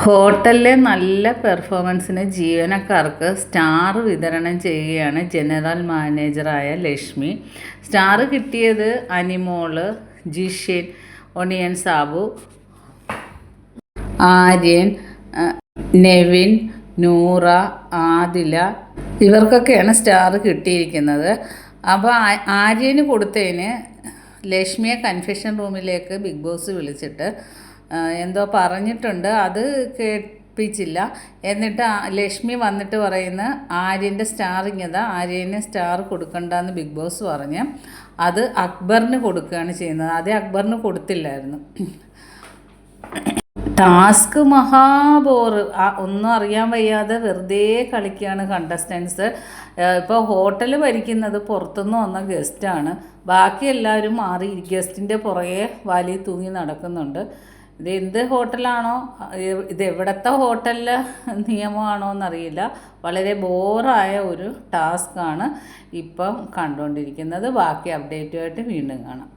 ഹോട്ടലിലെ നല്ല പെർഫോമൻസിന് ജീവനക്കാർക്ക് സ്റ്റാർ വിതരണം ചെയ്യുകയാണ് ജനറൽ മാനേജറായ ലക്ഷ്മി. സ്റ്റാർ കിട്ടിയത് അനിമോള്, ജിഷിൻ, ഒണിയൻ സാബു, ആര്യൻ, നെവിൻ, നൂറ, ആദില ഇവർക്കൊക്കെയാണ് സ്റ്റാർ കിട്ടിയിരിക്കുന്നത്. അപ്പോൾ ആര്യന് കൊടുത്തതിന് ലക്ഷ്മിയെ കൺഫെഷൻ റൂമിലേക്ക് ബിഗ് ബോസ് വിളിച്ചിട്ട് എന്തോ പറഞ്ഞിട്ടുണ്ട്, അത് കേൾപ്പിച്ചില്ല. എന്നിട്ട് ലക്ഷ്മി വന്നിട്ട് പറയുന്ന ആര്യൻ്റെ സ്റ്റാറിങ്ങതാ, ആര്യന് സ്റ്റാർ കൊടുക്കണ്ടെന്ന് ബിഗ് ബോസ് പറഞ്ഞ് അത് അക്ബറിന് കൊടുക്കുകയാണ് ചെയ്യുന്നത്. അതേ അക്ബറിന് കൊടുത്തില്ലായിരുന്നു. ടാസ്ക് മഹാബോറ്, ഒന്നും അറിയാൻ വയ്യാതെ വെറുതെ കളിക്കുകയാണ് കണ്ടസ്റ്റൻസ്. ഇപ്പോൾ ഹോട്ടൽ ഭരിക്കുന്നത് പുറത്തുനിന്ന് വന്ന ഗസ്റ്റാണ്. ബാക്കി എല്ലാവരും മാറി ഗസ്റ്റിൻ്റെ പുറകെ വലി തൂങ്ങി നടക്കുന്നുണ്ട്. ഇത് എന്ത് ഹോട്ടലാണോ, ഇത് എവിടത്തെ ഹോട്ടലിലെ നിയമമാണോ എന്നറിയില്ല. വളരെ ബോറായ ഒരു ടാസ്ക്കാണ് ഇപ്പം കണ്ടുകൊണ്ടിരിക്കുന്നത്. ബാക്കി അപ്ഡേറ്റുമായിട്ട് വീണ്ടും കാണാം.